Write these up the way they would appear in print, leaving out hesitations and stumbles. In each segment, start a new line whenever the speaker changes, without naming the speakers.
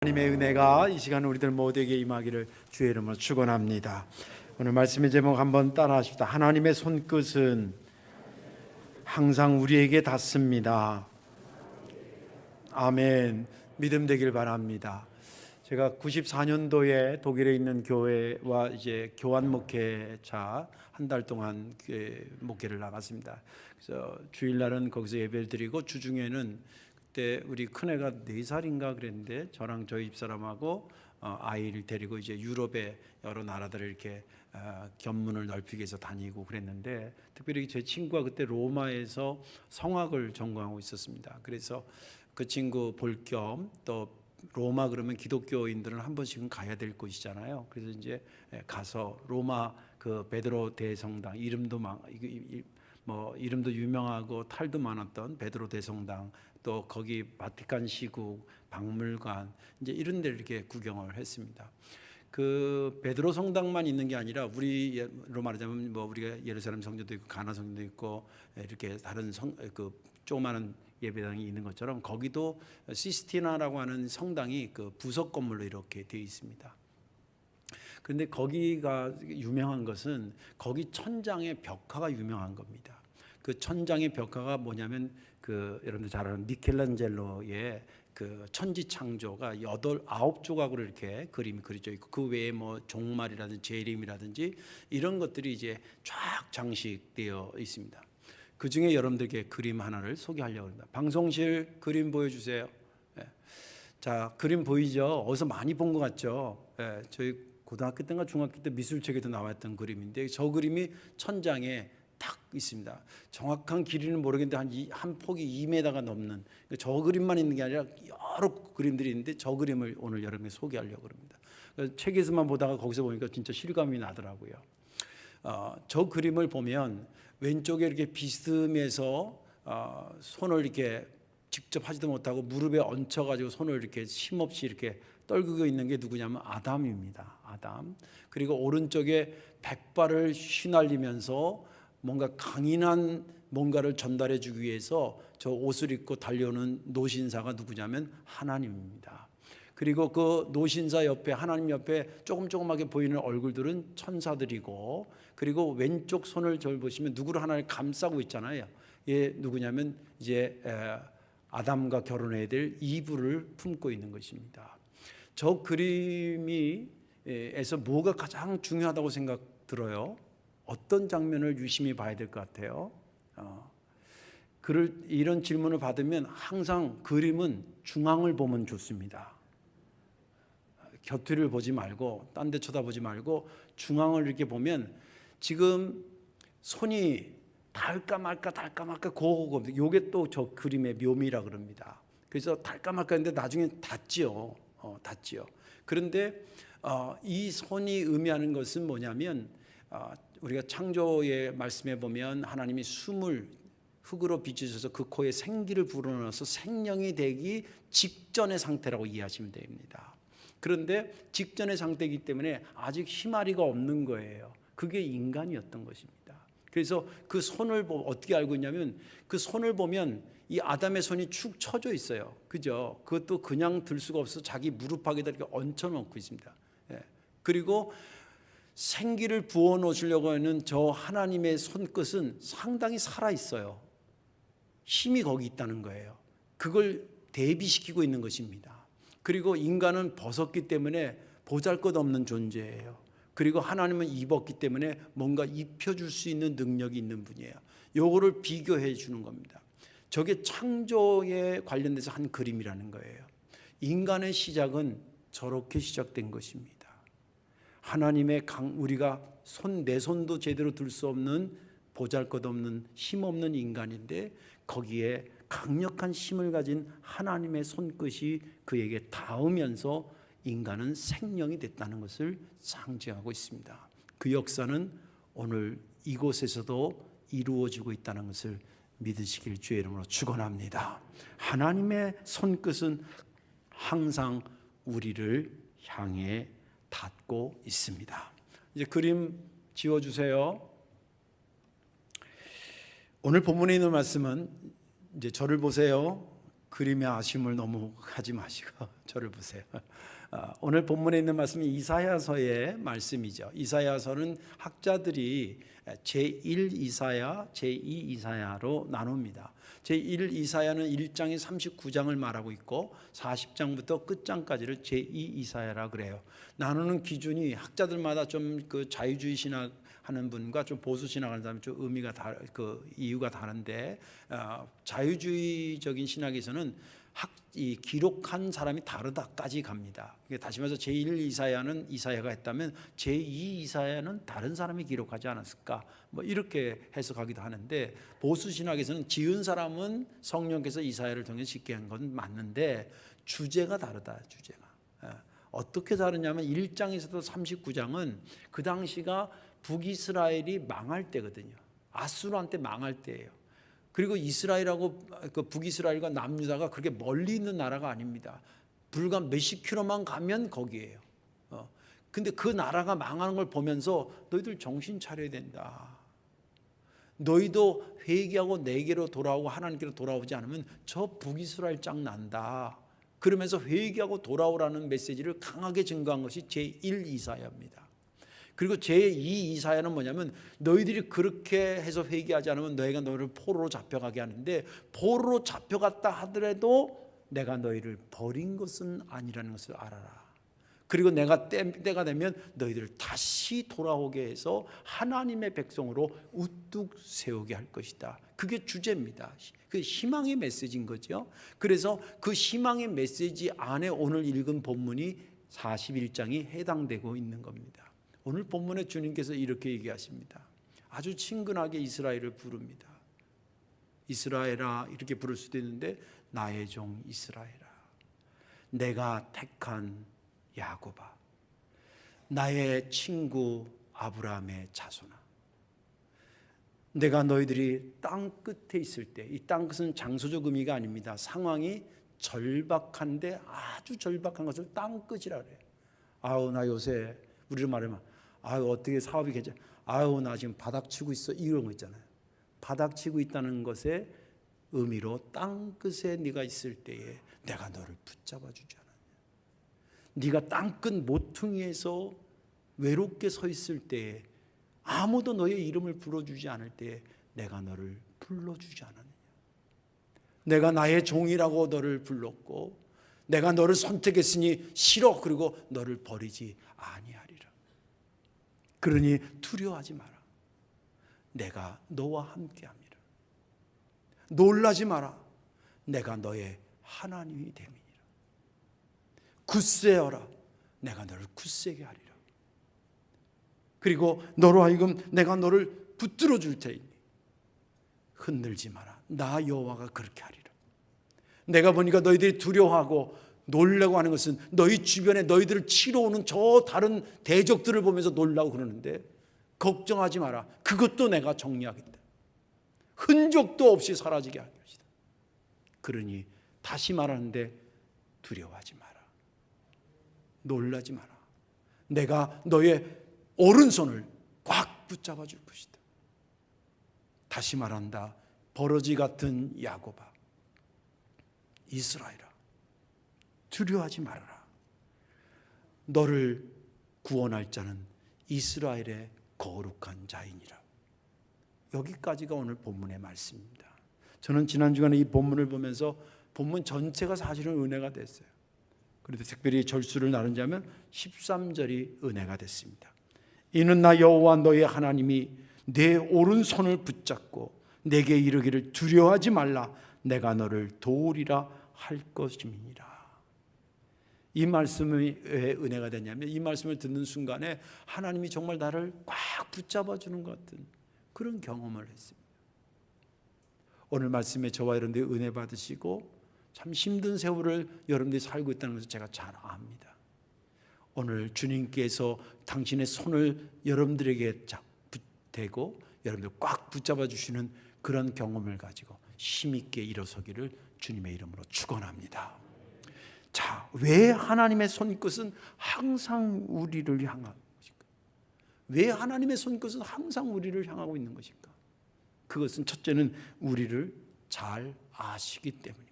하나님의 은혜가 이 시간 우리들 모두에게 임하기를 주의 이름으로 축원합니다. 오늘 말씀의 제목 한번 따라 하십시다. 하나님의 손끝은 항상 우리에게 닿습니다. 아멘. 믿음 되길 바랍니다. 제가 94년도에 독일에 있는 교회와 이제 교환 목회자 한 달 동안 목회를 나갔습니다. 그래서 주일날은 거기서 예배를 드리고 주중에는 그때 우리 큰애가 4살인가 그랬는데 저랑 저희 집사람하고 아이를 데리고 이제 유럽의 여러 나라들을 이렇게 견문을 넓히기 위해서 다니고 그랬는데, 특별히 제 친구가 그때 로마에서 성악을 전공하고 있었습니다. 그래서 그 친구 볼 겸 또 로마 그러면 기독교인들은 한 번씩은 가야 될 곳이잖아요. 그래서 이제 가서 로마 그 베드로 대성당, 이름도 유명하고 탈도 많았던 베드로 대성당, 또 거기 바티칸 시국 박물관, 이제 이런 데를 이렇게 구경을 했습니다. 그 베드로 성당만 있는 게 아니라 우리로 말하자면 우리가 예루살렘 성전도 있고 가나 성전도 있고 이렇게 다른 그 조그마한 예배당이 있는 것처럼 거기도 시스티나라고 하는 성당이 그 부석 건물로 이렇게 되어 있습니다. 그런데 거기가 유명한 것은 거기 천장의 벽화가 유명한 겁니다. 그 천장의 벽화가 뭐냐면 여러분들 잘 아는 미켈란젤로의 그 천지창조가 9조각으로 이렇게 그림이 그려져 있고, 그 외에 종말이라든지 재림이라든지 이런 것들이 이제 쫙 장식되어 있습니다. 그 중에 여러분들께 그림 하나를 소개하려고 합니다. 방송실 그림 보여주세요. 자, 그림 보이죠? 어디서 많이 본 것 같죠? 저희 고등학교 때인가 중학교 때 미술책에도 나왔던 그림인데, 저 그림이 천장에 딱 있습니다. 정확한 길이는 모르겠는데 한 폭이 2m가 넘는 저 그림만 있는 게 아니라 여러 그림들이 있는데, 저 그림을 오늘 여러분께 소개하려고 합니다. 책에서만 보다가 거기서 보니까 진짜 실감이 나더라고요. 저 그림을 보면 왼쪽에 이렇게 비스듬해서 손을 이렇게 직접 하지도 못하고 무릎에 얹혀가지고 손을 이렇게 힘없이 이렇게 떨구고 있는 게 누구냐면 아담입니다. 아담. 그리고 오른쪽에 백발을 휘날리면서 뭔가 강인한 뭔가를 전달해 주기 위해서 저 옷을 입고 달려오는 노신사가 누구냐면 하나님입니다. 그리고 그 노신사 옆에, 하나님 옆에 조그맣게 보이는 얼굴들은 천사들이고, 그리고 왼쪽 손을 보시면 누구를 하나를 감싸고 있잖아요. 얘 누구냐면 이제 아담과 결혼해야 될 이브를 품고 있는 것입니다. 저 그림에서 뭐가 가장 중요하다고 생각 들어요? 어떤 장면을 유심히 봐야 될 것 같아요? 이런 질문을 받으면 항상 그림은 중앙을 보면 좋습니다. 곁을 보지 말고 딴 데 쳐다보지 말고 중앙을 이렇게 보면 지금 손이 닿을까 말까 그거거든요. 요게 또 저 그림의 묘미라 그럽니다. 그래서 닿을까 말까 했는데 나중에 닿지요. 그런데 이 손이 의미하는 것은 뭐냐면, 우리가 창조의 말씀에 보면 하나님이 숨을 흙으로 빚으셔서 그 코에 생기를 불어넣어서 생명이 되기 직전의 상태라고 이해하시면 됩니다. 그런데 직전의 상태이기 때문에 아직 희마리가 없는 거예요. 그게 인간이었던 것입니다. 그래서 그 손을 어떻게 알고 있냐면, 그 손을 보면 이 아담의 손이 축 처져 있어요. 그죠? 그것도 그냥 들 수가 없어서 자기 무릎팍에다 이렇게 얹혀놓고 있습니다. 그리고 생기를 부어 놓으시려고 하는 저 하나님의 손끝은 상당히 살아있어요. 힘이 거기 있다는 거예요. 그걸 대비시키고 있는 것입니다. 그리고 인간은 벗었기 때문에 보잘것없는 존재예요. 그리고 하나님은 입었기 때문에 뭔가 입혀줄 수 있는 능력이 있는 분이에요. 요거를 비교해 주는 겁니다. 저게 창조에 관련돼서 한 그림이라는 거예요. 인간의 시작은 저렇게 시작된 것입니다. 하나님의 우리가 내 손도 제대로 들 수 없는 보잘것없는 힘없는 인간인데, 거기에 강력한 힘을 가진 하나님의 손끝이 그에게 닿으면서 인간은 생명이 됐다는 것을 상징하고 있습니다. 그 역사는 오늘 이곳에서도 이루어지고 있다는 것을 믿으시길 주의 이름으로 축원합니다. 하나님의 손끝은 항상 우리를 향해 닿고 있습니다. 이제 그림 지워주세요. 오늘 본문에 있는 말씀은 이제 저를 보세요. 그림의 아쉬움을 너무 하지 마시고 저를 보세요. 오늘 본문에 있는 말씀이 이사야서의 말씀이죠. 이사야서는 학자들이 제1 이사야, 제2 이사야로 나눕니다. 제1 이사야는 1장이 39장을 말하고 있고 40장부터 끝장까지를 제2 이사야라 그래요. 나누는 기준이 학자들마다 좀 그 자유주의 신학 하는 분과 좀 보수 신학하는 사람은 좀 의미가 이유가 다른데, 자유주의적인 신학에서는 이 기록한 사람이 다르다까지 갑니다. 다시 말해서 제1 이사야는 이사야가 했다면 제2 이사야는 다른 사람이 기록하지 않았을까, 뭐 이렇게 해석하기도 하는데, 보수 신학에서는 지은 사람은 성령께서 이사야를 통해 짓게 한 건 맞는데 주제가 다르다. 주제가 어떻게 다르냐면 1장에서도 39장은 그 당시가 북이스라엘이 망할 때거든요. 아수르한테 망할 때예요. 그리고 이스라엘하고 그 북이스라엘과 남유다가 그렇게 멀리 있는 나라가 아닙니다. 불과 몇십 킬로만 가면 거기에요. 근데 그 나라가 망하는 걸 보면서 너희들 정신 차려야 된다. 너희도 회개하고 내게로 돌아오고 하나님께로 돌아오지 않으면 저 북이스라엘 짱 난다. 그러면서 회개하고 돌아오라는 메시지를 강하게 증거한 것이 제1 이사야입니다. 그리고 제2 이사야는 뭐냐면 너희들이 그렇게 해서 회개하지 않으면 너희가 너희를 포로로 잡혀가게 하는데, 포로로 잡혀갔다 하더라도 내가 너희를 버린 것은 아니라는 것을 알아라. 그리고 내가 때가 되면 너희들을 다시 돌아오게 해서 하나님의 백성으로 우뚝 세우게 할 것이다. 그게 주제입니다. 그 희망의 메시지인 거죠. 그래서 그 희망의 메시지 안에 오늘 읽은 본문이 41장이 해당되고 있는 겁니다. 오늘 본문에 주님께서 이렇게 얘기하십니다. 아주 친근하게 이스라엘을 부릅니다. 이스라엘아 이렇게 부를 수도 있는데, 나의 종 이스라엘아, 내가 택한 야곱아, 나의 친구 아브라함의 자손아, 내가 너희들이 땅 끝에 있을 때, 이 땅 끝은 장소적 의미가 아닙니다. 상황이 절박한데 아주 절박한 것을 땅 끝이라 그래요. 아우 나 요새 우리로 말하면 아유 어떻게 사업이 괜찮아, 아유 나 지금 바닥치고 있어, 이런 거 있잖아요. 바닥치고 있다는 것의 의미로 땅 끝에 네가 있을 때에 내가 너를 붙잡아 주지 않았냐. 네가 땅 끝 모퉁이에서 외롭게 서 있을 때에, 아무도 너의 이름을 불러주지 않을 때에 내가 너를 불러주지 않았느냐. 내가 나의 종이라고 너를 불렀고 내가 너를 선택했으니 싫어, 그리고 너를 버리지 아니하리라. 그러니 두려워하지 마라. 내가 너와 함께함이라. 놀라지 마라. 내가 너의 하나님이 됨이니라. 굳세어라. 내가 너를 굳세게 하리라. 그리고 너로 하여금 내가 너를 붙들어 줄 테니 흔들지 마라. 나 여호와가 그렇게 하리라. 내가 보니까 너희들이 두려워하고 놀라고 하는 것은 너희 주변에 너희들을 치러 오는 저 다른 대적들을 보면서 놀라고 그러는데, 걱정하지 마라. 그것도 내가 정리하겠다. 흔적도 없이 사라지게 할 것이다. 그러니 다시 말하는데 두려워하지 마라. 놀라지 마라. 내가 너의 오른손을 꽉 붙잡아 줄 것이다. 다시 말한다. 버러지 같은 야곱아, 이스라엘아, 두려워하지 말아라. 너를 구원할 자는 이스라엘의 거룩한 자이니라. 여기까지가 오늘 본문의 말씀입니다. 저는 지난 주간에 이 본문을 보면서 본문 전체가 사실은 은혜가 됐어요. 그런데 특별히 절수를 나누자면 13절이 은혜가 됐습니다. 이는 나 여호와 너의 하나님이 내 오른손을 붙잡고 내게 이르기를 두려워하지 말라. 내가 너를 도우리라 할 것임이니라. 이 말씀이 왜 은혜가 되냐면, 이 말씀을 듣는 순간에 하나님이 정말 나를 꽉 붙잡아 주는 것 같은 그런 경험을 했습니다. 오늘 말씀에 저와 여러분들이 은혜 받으시고 참 힘든 세월을 여러분들이 살고 있다는 것을 제가 잘 압니다. 오늘 주님께서 당신의 손을 여러분들에게 대고 여러분들 꽉 붙잡아 주시는 그런 경험을 가지고 힘있게 일어서기를 주님의 이름으로 축원합니다. 자, 왜 하나님의 손끝은 항상 우리를 향하고 것일까? 왜 하나님의 손끝은 항상 우리를 향하고 있는 것일까? 그것은 첫째는 우리를 잘 아시기 때문입니다.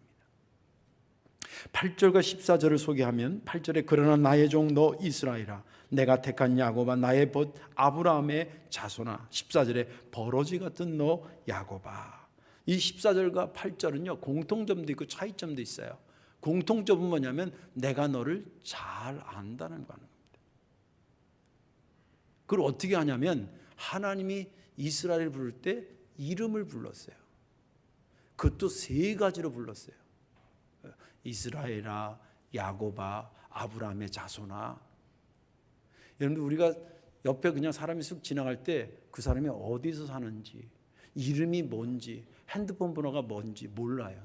8절과 14절을 소개하면 8절에 그러나 나의 종 너 이스라엘아 내가 택한 야곱아 나의 벗 아브라함의 자손아 14절에 버러지 같은 너 야곱아. 이 14절과 8절은요 공통점도 있고 차이점도 있어요. 공통점은 뭐냐면 내가 너를 잘 안다는 거는 겁니다. 그걸 어떻게 하냐면 하나님이 이스라엘을 부를 때 이름을 불렀어요. 그것도 세 가지로 불렀어요. 이스라엘아, 야곱아, 아브라함의 자손아. 여러분들 우리가 옆에 그냥 사람이 쑥 지나갈 때 그 사람이 어디서 사는지, 이름이 뭔지, 핸드폰 번호가 뭔지 몰라요.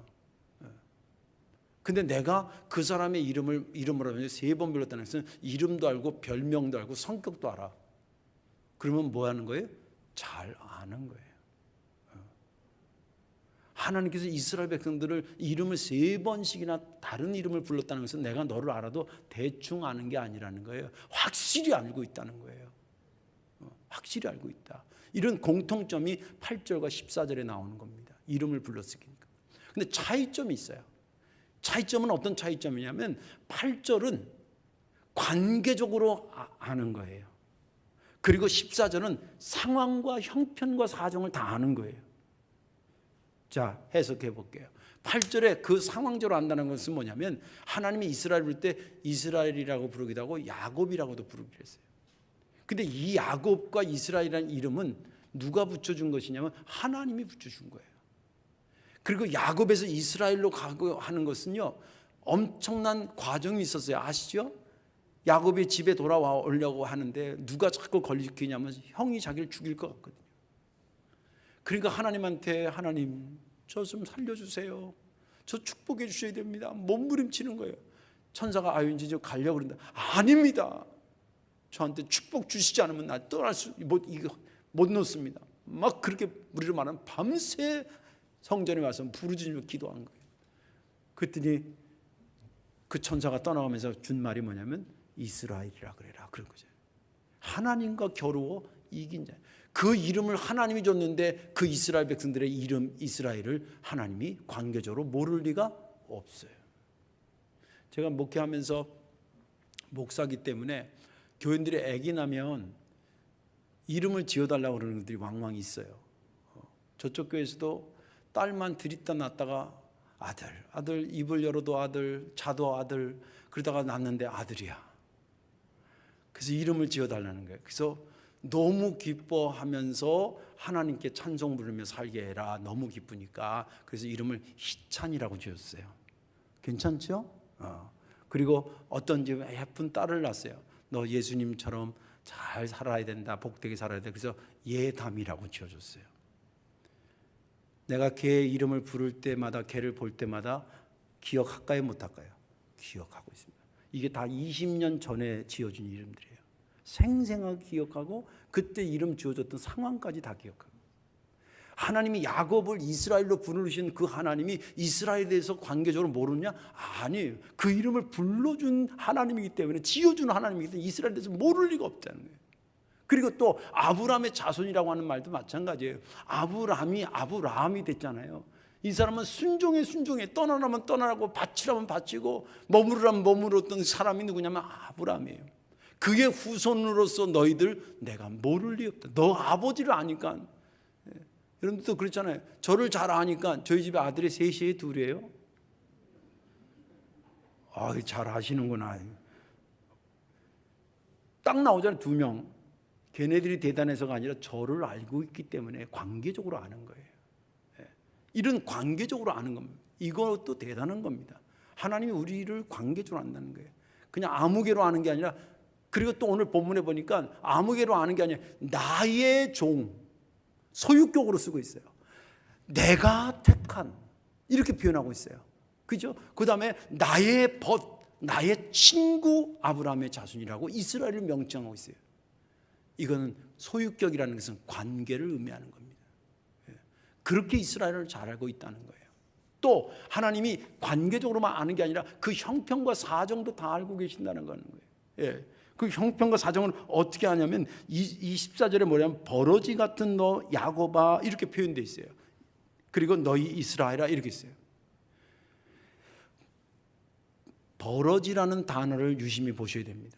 근데 내가 그 사람의 이름을 하면 3번 불렀다는 것은 이름도 알고 별명도 알고 성격도 알아. 그러면 뭐 하는 거예요? 잘 아는 거예요. 하나님께서 이스라엘 백성들을 이름을 3번씩이나 다른 이름을 불렀다는 것은 내가 너를 알아도 대충 아는 게 아니라는 거예요. 확실히 알고 있다는 거예요. 확실히 알고 있다. 이런 공통점이 8절과 14절에 나오는 겁니다. 이름을 불렀으니까. 근데 차이점이 있어요. 차이점은 어떤 차이점이냐면 8절은 관계적으로 아는 거예요. 그리고 14절은 상황과 형편과 사정을 다 아는 거예요. 자, 해석해 볼게요. 8절에 그 상황적으로 안다는 것은 뭐냐면 하나님이 이스라엘 부를 때 이스라엘이라고 부르기도 하고 야곱이라고도 부르기도 했어요. 근데 이 야곱과 이스라엘이라는 이름은 누가 붙여준 것이냐면 하나님이 붙여준 거예요. 그리고 야곱에서 이스라엘로 가고 하는 것은요 엄청난 과정이 있었어요. 아시죠? 야곱이 집에 돌아와 오려고 하는데 누가 자꾸 걸리키냐면 형이 자기를 죽일 것 같거든요. 그러니까 하나님한테 하나님 저 좀 살려주세요. 저 축복해 주셔야 됩니다. 몸부림치는 거예요. 천사가 아유 이제 좀 가려고 그런다. 아닙니다. 저한테 축복 주시지 않으면 나 떠날 수 못 놓습니다. 막 그렇게 우리를 말하면 밤새 성전에 와서 부르짖으며 기도한 거예요. 그랬더니 그 천사가 떠나가면서 준 말이 뭐냐면 이스라엘이라 그래라 그런 거죠. 하나님과 겨루어 이긴 자. 그 이름을 하나님이 줬는데 그 이스라엘 백성들의 이름 이스라엘을 하나님이 관계적으로 모를 리가 없어요. 제가 목회하면서 목사기 때문에 교인들이 아기 나면 이름을 지어달라고 그러는 분들이 왕왕 있어요. 저쪽 교회에서도 딸만 들이다 낳다가 아들 입을 열어도 아들 자도 아들 그러다가 낳는데 아들이야. 그래서 이름을 지어달라는 거예요. 그래서 너무 기뻐하면서 하나님께 찬송 부르며 살게 해라. 너무 기쁘니까 그래서 이름을 희찬이라고 지었어요. 괜찮죠? 그리고 어떤 집에 예쁜 딸을 낳았어요. 너 예수님처럼 잘 살아야 된다. 복되게 살아야 돼. 그래서 예담이라고 지어줬어요. 내가 걔 이름을 부를 때마다 걔를 볼 때마다 기억할까요? 못할까요? 기억하고 있습니다. 이게 다 20년 전에 지어준 이름들이에요. 생생하게 기억하고 그때 이름 지어줬던 상황까지 다 기억하고. 하나님이 야곱을 이스라엘로 부르신 그 하나님이 이스라엘에 대해서 관계적으로 모르냐? 아니에요. 그 이름을 불러준 하나님이기 때문에 지어준 하나님이기 때문에 이스라엘에 대해서 모를 리가 없다는 거예요. 그리고 또 아브라함의 자손이라고 하는 말도 마찬가지예요. 아브라함이 됐잖아요. 이 사람은 순종에 떠나라면 떠나라고 바치라면 바치고 머무르라면 머무르던 사람이 누구냐면 아브라함이에요. 그의 후손으로서 너희들 내가 모를 리 없다. 너 아버지를 아니까. 여러분들도 그렇잖아요. 저를 잘 아니까 저희 집에 아들이 셋이에요, 둘이에요? 잘 아시는구나. 딱 나오잖아요, 2명. 걔네들이 대단해서가 아니라 저를 알고 있기 때문에 관계적으로 아는 거예요. 이런 관계적으로 아는 겁니다. 이것도 대단한 겁니다. 하나님이 우리를 관계적으로 안다는 거예요. 그냥 아무개로 아는 게 아니라 그리고 또 오늘 본문에 보니까 아무개로 아는 게 아니라 나의 종 소유격으로 쓰고 있어요. 내가 택한 이렇게 표현하고 있어요. 그죠? 그 다음에 나의 친구 아브라함의 자손이라고 이스라엘을 명칭하고 있어요. 이거는 소유격이라는 것은 관계를 의미하는 겁니다. 그렇게 이스라엘을 잘 알고 있다는 거예요. 또 하나님이 관계적으로만 아는 게 아니라 그 형편과 사정도 다 알고 계신다는 거예요. 그 형편과 사정을 어떻게 하냐면 24절에 뭐냐면 버러지 같은 너 야곱아 이렇게 표현되어 있어요. 그리고 너희 이스라엘아 이렇게 있어요. 버러지라는 단어를 유심히 보셔야 됩니다.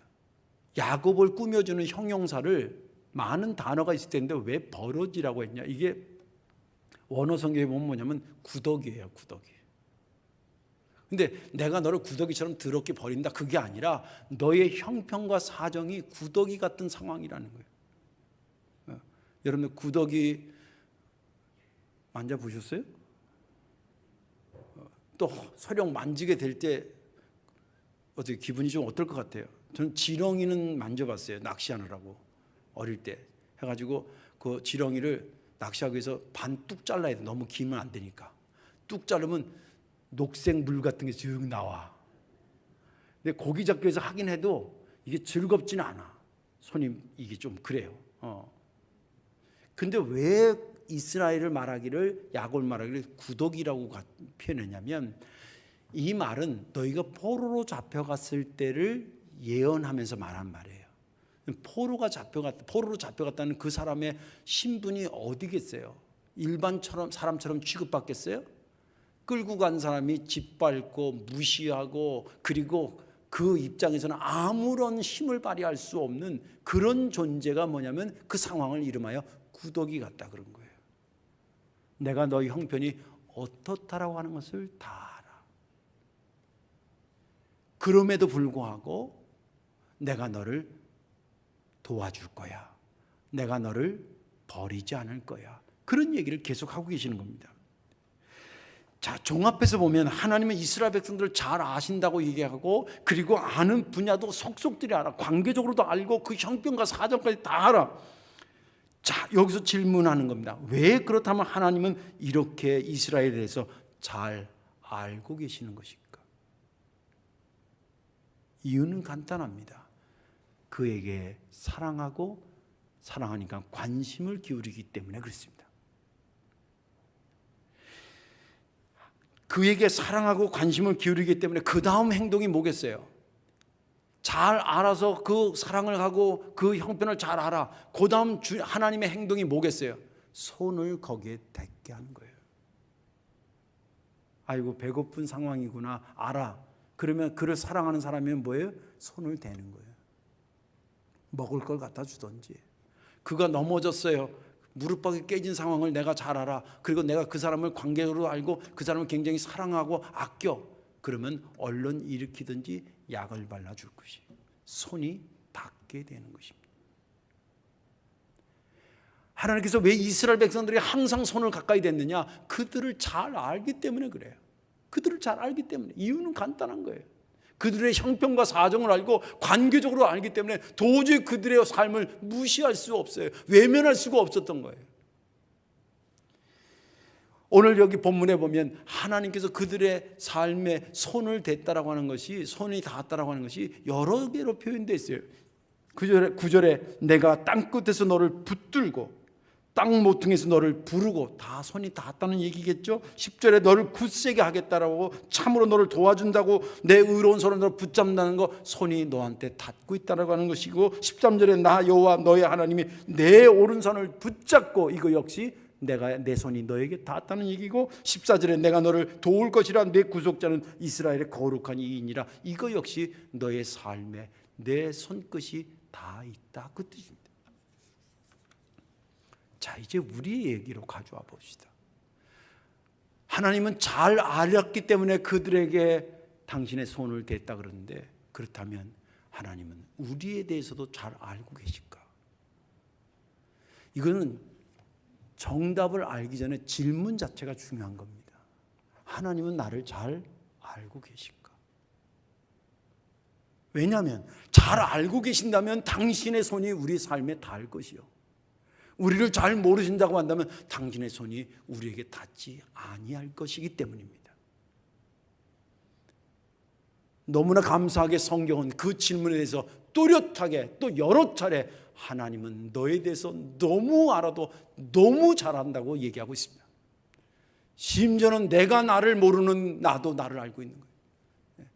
야곱을 꾸며주는 형용사를 많은 단어가 있을 텐데 왜 버러지라고 했냐? 이게 원어 성경에 보면 뭐냐면 구더기예요, 구더기. 근데 내가 너를 구더기처럼 더럽게 버린다, 그게 아니라 너의 형편과 사정이 구더기 같은 상황이라는 거예요. 여러분들 구더기 만져보셨어요? 또 서령 만지게 될 때 어떻게 기분이 좀 어떨 것 같아요? 저는 지렁이는 만져봤어요. 낚시하느라고 어릴 때 해가지고 그 지렁이를 낚시하기 위해서 반 뚝 잘라야 돼. 너무 길면 안 되니까. 뚝 자르면 녹색 물 같은 게 쭉 나와. 근데 고기 잡기 위해서 하긴 해도 이게 즐겁지는 않아. 손이 이게 좀 그래요. 근데 왜 이스라엘을 말하기를, 야곱을 말하기를 구더기라고 표현했냐면, 이 말은 너희가 포로로 잡혀갔을 때를 예언하면서 말한 말이에요. 포로로 잡혀갔다는 그 사람의 신분이 어디겠어요? 일반처럼 사람처럼 취급받겠어요? 끌고 간 사람이 짓밟고 무시하고, 그리고 그 입장에서는 아무런 힘을 발휘할 수 없는 그런 존재가 뭐냐면 그 상황을 이름하여 구더기 같다 그런 거예요. 내가 너희 형편이 어떻다라고 하는 것을 다 알아. 그럼에도 불구하고 내가 너를 도와줄 거야. 내가 너를 버리지 않을 거야. 그런 얘기를 계속하고 계시는 겁니다. 자, 종합해서 보면 하나님은 이스라엘 백성들을 잘 아신다고 얘기하고, 그리고 아는 분야도 속속들이 알아. 관계적으로도 알고 그 형편과 사정까지 다 알아. 자, 여기서 질문하는 겁니다. 왜 그렇다면 하나님은 이렇게 이스라엘에 대해서 잘 알고 계시는 것일까? 이유는 간단합니다. 그에게 사랑하고 사랑하니까 관심을 기울이기 때문에 그렇습니다. 그에게 사랑하고 관심을 기울이기 때문에 그 다음 행동이 뭐겠어요? 잘 알아서 그 사랑을 하고 그 형편을 잘 알아. 그 다음 하나님의 행동이 뭐겠어요? 손을 거기에 댔게 하는 거예요. 아이고 배고픈 상황이구나, 알아. 그러면 그를 사랑하는 사람이면 뭐예요? 손을 대는 거예요. 먹을 걸 갖다 주던지. 그가 넘어졌어요. 무릎팍이 깨진 상황을 내가 잘 알아. 그리고 내가 그 사람을 관계로 알고 그 사람을 굉장히 사랑하고 아껴. 그러면 얼른 일으키든지 약을 발라줄 것이, 손이 닿게 되는 것입니다. 하나님께서 왜 이스라엘 백성들이 항상 손을 가까이 댔느냐? 그들을 잘 알기 때문에 그래요. 그들을 잘 알기 때문에. 이유는 간단한 거예요. 그들의 형편과 사정을 알고 관계적으로 알기 때문에 도저히 그들의 삶을 무시할 수 없어요. 외면할 수가 없었던 거예요. 오늘 여기 본문에 보면 하나님께서 그들의 삶에 손을 댔다라고 하는 것이, 손이 닿았다라고 하는 것이 여러 개로 표현되어 있어요. 9절에 내가 땅끝에서 너를 붙들고 땅 모퉁이에서 너를 부르고, 다 손이 닿았다는 얘기겠죠. 10절에 너를 굳세게 하겠다라고, 참으로 너를 도와준다고, 내 의로운 손으로 너를 붙잡는다는 거, 손이 너한테 닿고 있다라고 하는 것이고, 13절에 나 여호와 너의 하나님이 내 오른손을 붙잡고, 이거 역시 내 손이 너에게 닿았다는 얘기고, 14절에 내가 너를 도울 것이라, 내 구속자는 이스라엘의 거룩한 이인이라, 이거 역시 너의 삶에 내 손끝이 다 있다 그 뜻입니다. 자, 이제 우리의 얘기로 가져와 봅시다. 하나님은 잘 알았기 때문에 그들에게 당신의 손을 댔다 그러는데, 그렇다면 하나님은 우리에 대해서도 잘 알고 계실까? 이거는 정답을 알기 전에 질문 자체가 중요한 겁니다. 하나님은 나를 잘 알고 계실까? 왜냐하면 잘 알고 계신다면 당신의 손이 우리 삶에 닿을 것이요, 우리를 잘 모르신다고 한다면 당신의 손이 우리에게 닿지 아니할 것이기 때문입니다. 너무나 감사하게 성경은 그 질문에 대해서 또렷하게 또 여러 차례 하나님은 너에 대해서 너무 알아도 너무 잘한다고 얘기하고 있습니다. 심지어는 내가 나를 모르는 나도 나를 알고 있는 거예요.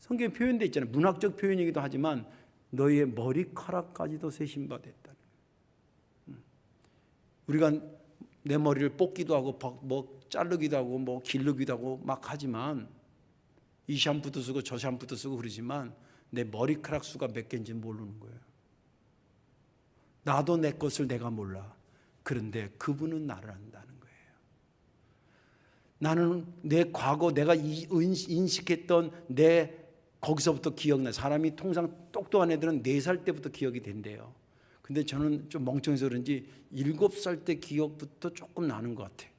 성경에 표현되어 있잖아요. 문학적 표현이기도 하지만 너희의 머리카락까지도 세신 바 됐다. 우리가 내 머리를 뽑기도 하고 뭐 자르기도 하고 뭐 기르기도 하고 막 하지만, 이 샴푸도 쓰고 저 샴푸도 쓰고 그러지만 내 머리카락 수가 몇 개인지 모르는 거예요. 나도 내 것을 내가 몰라. 그런데 그분은 나를 안다는 거예요. 나는 내 과거 내가 인식했던 내 거기서부터 기억나. 사람이 통상 똑똑한 애들은 4살 때부터 기억이 된대요. 근데 저는 좀 멍청해서 그런지 7살 때 기억부터 조금 나는 것 같아요.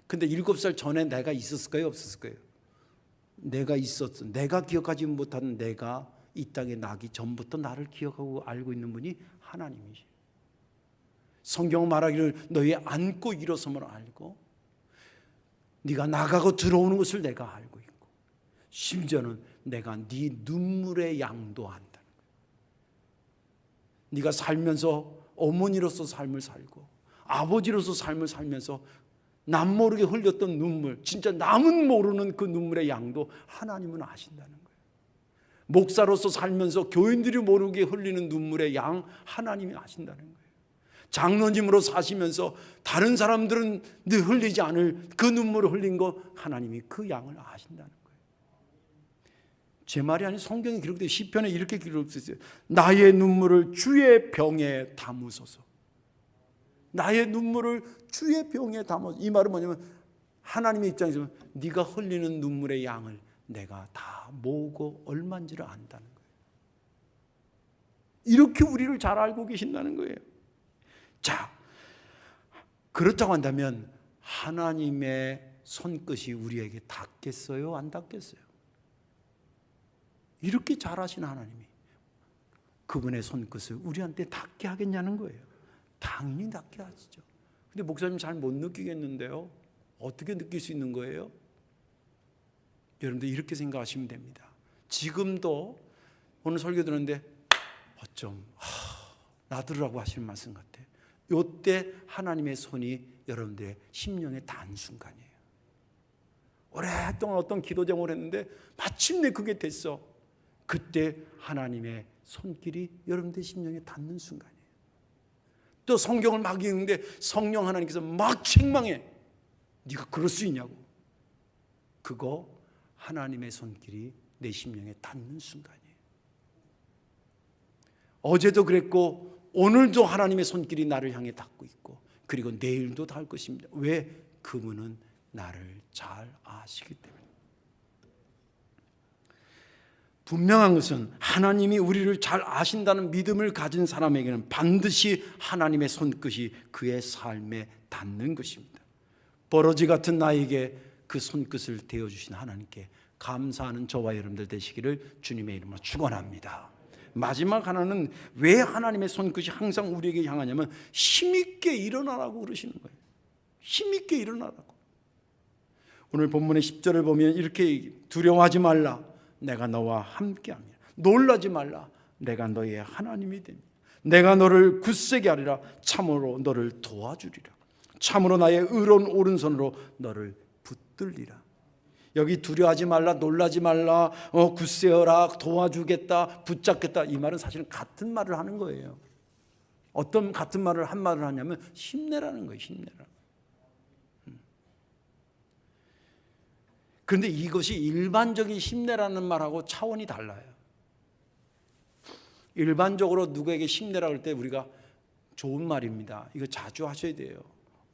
근데 7살 전에 내가 있었을까요? 없었을까요? 내가 있었어. 내가 기억하지 못하는 내가 이 땅에 나기 전부터 나를 기억하고 알고 있는 분이 하나님이시. 성경 말하기를 너희 안고 일어섬을 알고 네가 나가고 들어오는 것을 내가 알고 있고 심지어는 내가 네 눈물의 양도 안다는 거야. 네가 살면서 어머니로서 삶을 살고 아버지로서 삶을 살면서 남 모르게 흘렸던 눈물, 진짜 남은 모르는 그 눈물의 양도 하나님은 아신다는 거예요. 목사로서 살면서 교인들이 모르게 흘리는 눈물의 양 하나님이 아신다는 거예요. 장로님으로 사시면서 다른 사람들은 늘 흘리지 않을 그 눈물을 흘린 거 하나님이 그 양을 아신다는 거예요. 제 말이 아니라 성경에 기록되어 시편에 이렇게 기록되어 있어요. 나의 눈물을 주의 병에 담으소서. 나의 눈물을 주의 병에 담아. 이 말은 뭐냐면 하나님의 입장에서 네가 흘리는 눈물의 양을 내가 다 모으고 얼마인지를 안다는 거예요. 이렇게 우리를 잘 알고 계신다는 거예요. 자, 그렇다고 한다면 하나님의 손끝이 우리에게 닿겠어요? 안 닿겠어요? 이렇게 잘하신 하나님이 그분의 손끝을 우리한테 닿게 하겠냐는 거예요. 당연히 닿게 하시죠. 근데 목사님 잘 못 느끼겠는데요? 어떻게 느낄 수 있는 거예요? 여러분들 이렇게 생각하시면 됩니다. 지금도 오늘 설교 들었는데 어쩜 놔두라고 하시는 말씀 같아. 이때 하나님의 손이 여러분들의 심령에 닿은 순간이에요. 오랫동안 어떤 기도 제목을 했는데 마침내 그게 됐어. 그때 하나님의 손길이 여러분들의 심령에 닿는 순간이에요. 또 성경을 막 읽는데 성령 하나님께서 막 책망해. 네가 그럴 수 있냐고. 그거 하나님의 손길이 내 심령에 닿는 순간이에요. 어제도 그랬고 오늘도 하나님의 손길이 나를 향해 닿고 있고 그리고 내일도 닿을 것입니다. 왜? 그분은 나를 잘 아시기 때문에. 분명한 것은 하나님이 우리를 잘 아신다는 믿음을 가진 사람에게는 반드시 하나님의 손끝이 그의 삶에 닿는 것입니다. 버러지 같은 나에게 그 손끝을 대어주신 하나님께 감사하는 저와 여러분들 되시기를 주님의 이름으로 축원합니다. 마지막 하나는 왜 하나님의 손끝이 항상 우리에게 향하냐면 힘있게 일어나라고 그러시는 거예요. 힘있게 일어나라고. 오늘 본문의 10절을 보면 이렇게 두려워하지 말라. 내가 너와 함께합니다. 놀라지 말라. 내가 너의 하나님이 됩니다. 내가 너를 굳세게 하리라. 참으로 너를 도와주리라. 참으로 나의 의로운 오른손으로 너를 붙들리라. 여기 두려워하지 말라, 놀라지 말라, 굳세어라, 도와주겠다, 붙잡겠다, 이 말은 사실은 같은 말을 하는 거예요. 어떤 같은 말을 한 말을 하냐면 힘내라는 거예요. 힘내라. 그런데 이것이 일반적인 힘내라는 말하고 차원이 달라요. 일반적으로 누구에게 힘내라고 할 때 우리가 좋은 말입니다. 이거 자주 하셔야 돼요.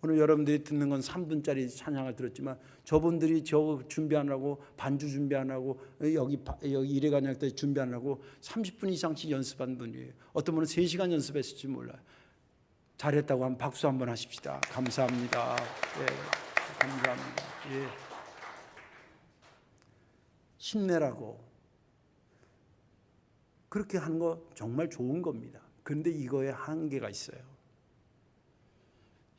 오늘 여러분들이 듣는 건 3분짜리 찬양을 들었지만 저분들이 저 준비하느라고 반주 준비하느라고 여기 일회관양 때 준비하느라고 30분 이상씩 연습한 분이에요. 어떤 분은 3시간 연습했을지 몰라요. 잘했다고 한번 박수 한번 하십시다. 감사합니다. 예, 감사합니다. 예. 힘내라고 그렇게 하는 거 정말 좋은 겁니다. 그런데 이거에 한계가 있어요.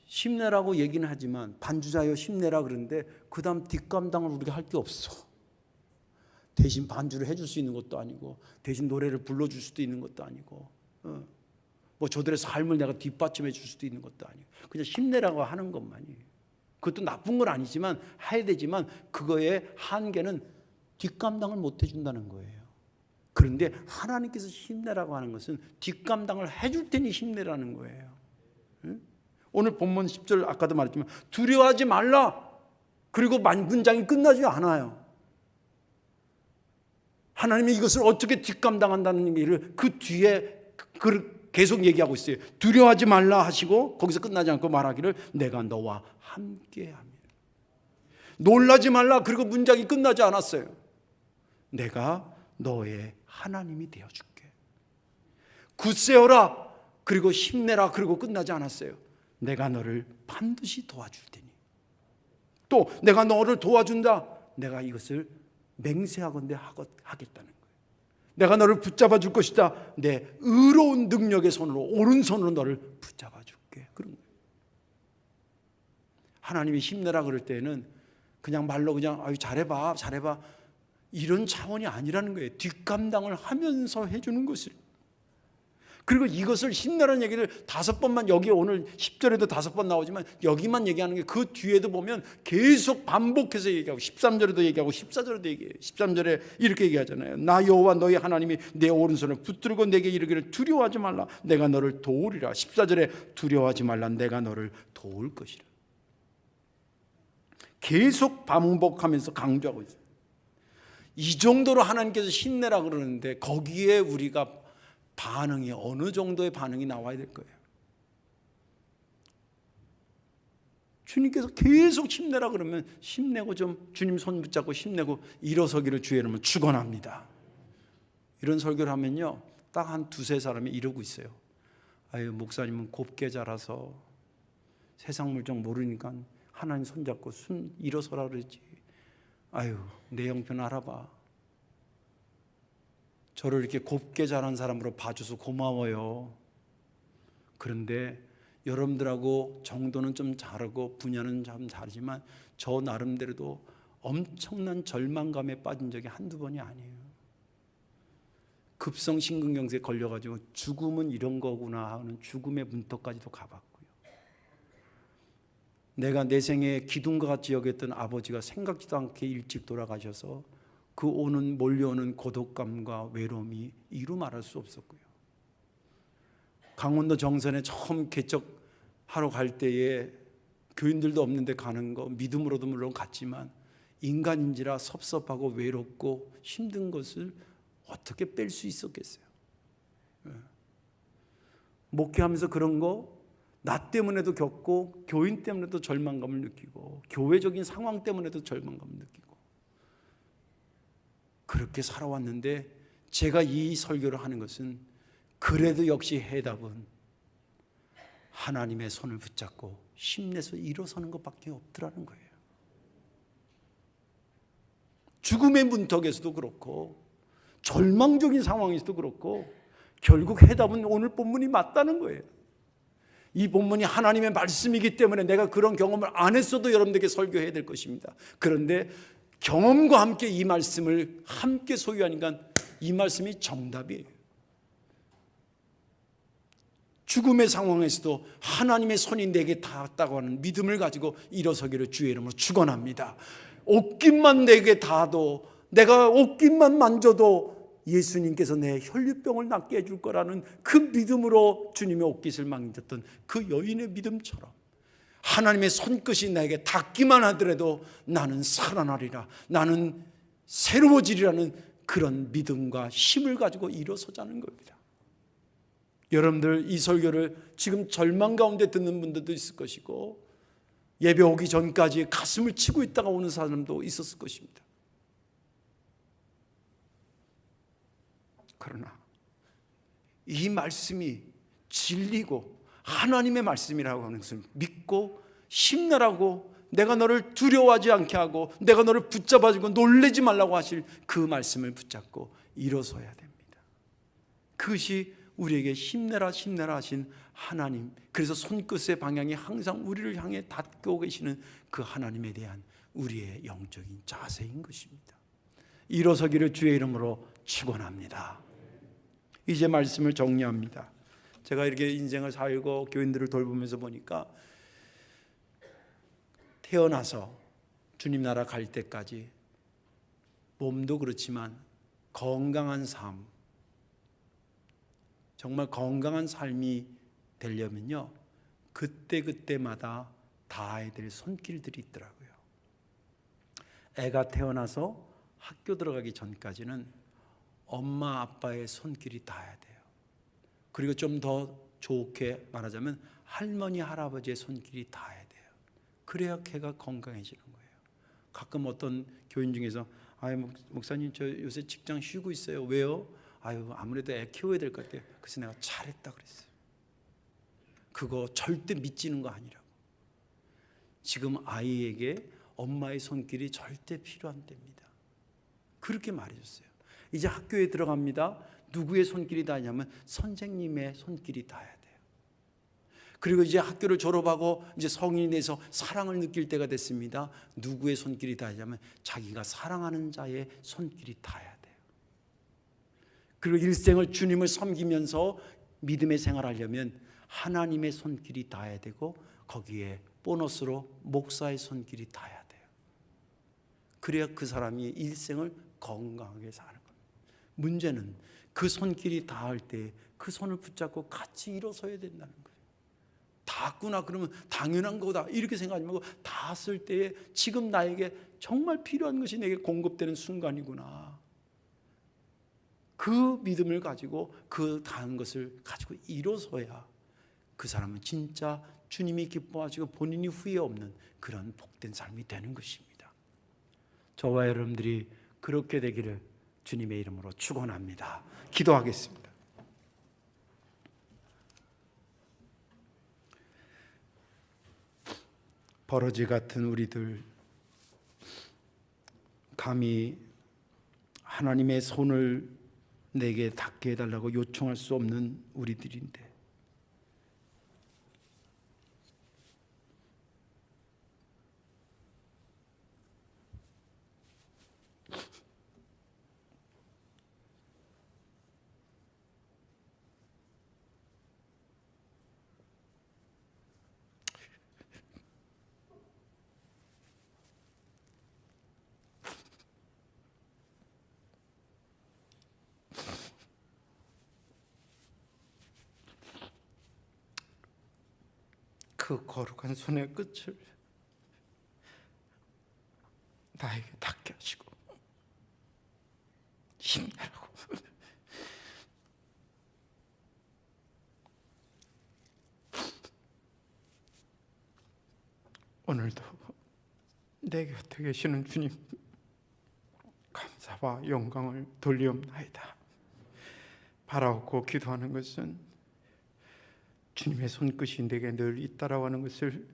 힘내라고 얘기는 하지만 반주자여 힘내라 그러는데 그 다음 뒷감당을 우리가 할 게 없어. 대신 반주를 해줄 수 있는 것도 아니고 대신 노래를 불러줄 수도 있는 것도 아니고 뭐 저들의 삶을 내가 뒷받침해 줄 수도 있는 것도 아니고 그냥 힘내라고 하는 것만이에요. 그것도 나쁜 건 아니지만 해야 되지만 그거의 한계는 뒷감당을 못 해준다는 거예요. 그런데 하나님께서 힘내라고 하는 것은 뒷감당을 해줄 테니 힘내라는 거예요. 오늘 본문 10절 아까도 말했지만 두려워하지 말라. 그리고 문장이 끝나지 않아요. 하나님이 이것을 어떻게 뒷감당한다는 일을 그 뒤에 계속 얘기하고 있어요. 두려워하지 말라 하시고 거기서 끝나지 않고 말하기를 내가 너와 함께함이라. 놀라지 말라. 그리고 문장이 끝나지 않았어요. 내가 너의 하나님이 되어줄게. 굳세어라. 그리고 힘내라. 그리고 끝나지 않았어요. 내가 너를 반드시 도와줄 테니. 또 내가 너를 도와준다. 내가 이것을 맹세하건대 하겠다는 거예요. 내가 너를 붙잡아 줄 것이다. 내 의로운 능력의 손으로, 오른손으로 너를 붙잡아 줄게. 그런 거예요. 하나님이 힘내라 그럴 때는 그냥 말로 그냥 아유 잘해봐 잘해봐 이런 차원이 아니라는 거예요. 뒷감당을 하면서 해주는 것을. 그리고 이것을 힘내라는 얘기를 5번만, 여기 오늘 10절에도 5번 나오지만 여기만 얘기하는 게 그 뒤에도 보면 계속 반복해서 얘기하고 13절에도 얘기하고 14절에도 얘기해요. 13절에 이렇게 얘기하잖아요. 나 여호와 너희 하나님이 내 오른손을 붙들고 내게 이르기를 두려워하지 말라. 내가 너를 도우리라. 14절에 두려워하지 말라. 내가 너를 도울 것이라. 계속 반복하면서 강조하고 있어요. 이 정도로 하나님께서 힘내라 그러는데 거기에 우리가 반응이 어느 정도의 반응이 나와야 될 거예요. 주님께서 계속 힘내라 그러면 힘내고 좀 주님 손 붙잡고 힘내고 일어서기를 주의 이름으로 축원합니다. 이런 설교를 하면요 딱 한 2-3 사람이 이러고 있어요. 아유 목사님은 곱게 자라서 세상 물정 모르니까 하나님 손잡고 일어서라 그러지. 아유 내 형편 알아봐. 저를 이렇게 곱게 자란 사람으로 봐줘서 고마워요. 그런데 여러분들하고 정도는 좀 다르고 분야는 좀 다르지만 저 나름대로도 엄청난 절망감에 빠진 적이 한두 번이 아니에요. 급성 심근경색에 걸려가지고 죽음은 이런 거구나 하는 죽음의 문턱까지도 가봤고요. 내가 내 생에 기둥과 같이 여겼던 아버지가 생각지도 않게 일찍 돌아가셔서 그 몰려오는 고독감과 외로움이 이루 말할 수 없었고요. 강원도 정선에 처음 개척하러 갈 때에 교인들도 없는데 가는 거 믿음으로도 물론 갔지만 인간인지라 섭섭하고 외롭고 힘든 것을 어떻게 뺄 수 있었겠어요. 목회하면서 그런 거 나 때문에도 겪고 교인 때문에도 절망감을 느끼고 교회적인 상황 때문에도 절망감을 느끼고 그렇게 살아왔는데 제가 이 설교를 하는 것은 그래도 역시 해답은 하나님의 손을 붙잡고 힘내서 일어서는 것밖에 없더라는 거예요. 죽음의 문턱에서도 그렇고 절망적인 상황에서도 그렇고 결국 해답은 오늘 본문이 맞다는 거예요. 이 본문이 하나님의 말씀이기 때문에 내가 그런 경험을 안 했어도 여러분들에게 설교해야 될 것입니다. 그런데 경험과 함께 이 말씀을 함께 소유하니까 이 말씀이 정답이에요. 죽음의 상황에서도 하나님의 손이 내게 닿았다고 하는 믿음을 가지고 일어서기를 주의 이름으로 축원합니다. 옷깃만 내게 닿아도 내가 옷깃만 만져도 예수님께서 내 혈류병을 낫게 해줄 거라는 그 믿음으로 주님의 옷깃을 만졌던 그 여인의 믿음처럼 하나님의 손끝이 나에게 닿기만 하더라도 나는 살아나리라, 나는 새로워지리라는 그런 믿음과 힘을 가지고 일어서자는 겁니다. 여러분들 이 설교를 지금 절망 가운데 듣는 분들도 있을 것이고 예배 오기 전까지 가슴을 치고 있다가 오는 사람도 있었을 것입니다. 그러나 이 말씀이 진리고 하나님의 말씀이라고 하는 것을 믿고 힘내라고, 내가 너를 두려워하지 않게 하고 내가 너를 붙잡아주고 놀라지 말라고 하실 그 말씀을 붙잡고 일어서야 됩니다. 그것이 우리에게 힘내라 힘내라 하신 하나님, 그래서 손끝의 방향이 항상 우리를 향해 닿고 계시는 그 하나님에 대한 우리의 영적인 자세인 것입니다. 일어서기를 주의 이름으로 축원합니다. 이제 말씀을 정리합니다. 제가 이렇게 인생을 살고 교인들을 돌보면서 보니까 태어나서 주님 나라 갈 때까지 몸도 그렇지만 건강한 삶, 정말 건강한 삶이 되려면요 그때마다 닿아야 될 손길들이 있더라고요. 애가 태어나서 학교 들어가기 전까지는 엄마 아빠의 손길이 닿아야 돼요. 그리고 좀 더 좋게 말하자면 할머니 할아버지의 손길이 닿아야 돼요. 그래야 걔가 건강해지는 거예요. 가끔 어떤 교인 중에서 아유 목사님 저 요새 직장 쉬고 있어요. 왜요? 아유 아무래도 애 키워야 될 것 같아요. 그래서 내가 잘했다 그랬어요. 그거 절대 믿지는 거 아니라고. 지금 아이에게 엄마의 손길이 절대 필요한 때입니다. 그렇게 말해줬어요. 이제 학교에 들어갑니다. 누구의 손길이 닿냐면 선생님의 손길이 닿아야 돼요. 그리고 이제 학교를 졸업하고 이제 성인이 돼서 사랑을 느낄 때가 됐습니다. 누구의 손길이 닿냐면 자기가 사랑하는 자의 손길이 닿아야 돼요. 그리고 일생을 주님을 섬기면서 믿음의 생활하려면 하나님의 손길이 닿아야 되고 거기에 보너스로 목사의 손길이 닿아야 돼요. 그래야 그 사람이 일생을 건강하게 사는 겁니다. 문제는 그 손길이 닿을 때 그 손을 붙잡고 같이 일어서야 된다는 거예요. 닿았구나 그러면 당연한 거다 이렇게 생각하지 말고 닿았을 때에 지금 나에게 정말 필요한 것이 내게 공급되는 순간이구나. 그 믿음을 가지고 그 닿은 것을 가지고 일어서야 그 사람은 진짜 주님이 기뻐하시고 본인이 후회 없는 그런 복된 삶이 되는 것입니다. 저와 여러분들이 그렇게 되기를 주님의 이름으로 축원합니다. 기도하겠습니다. 버러지 같은 우리들, 감히 하나님의 손을 내게 닿게 해달라고 요청할 수 없는 우리들인데 그 거룩한 손의 끝을 나에게 닿게 하시고 힘내라고 오늘도 내 곁에 계시는 주님 감사와 영광을 돌리옵나이다. 바라옵고 기도하는 것은 주님의 손끝이 내게 늘 있다라고 하는 것을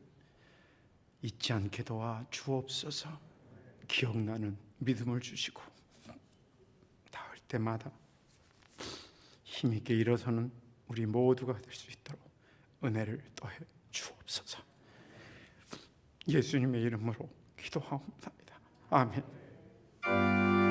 잊지 않게 도와 주옵소서. 기억나는 믿음을 주시고 닿을 때마다 힘있게 일어서는 우리 모두가 될 수 있도록 은혜를 더해 주옵소서. 예수님의 이름으로 기도하옵나이다. 아멘.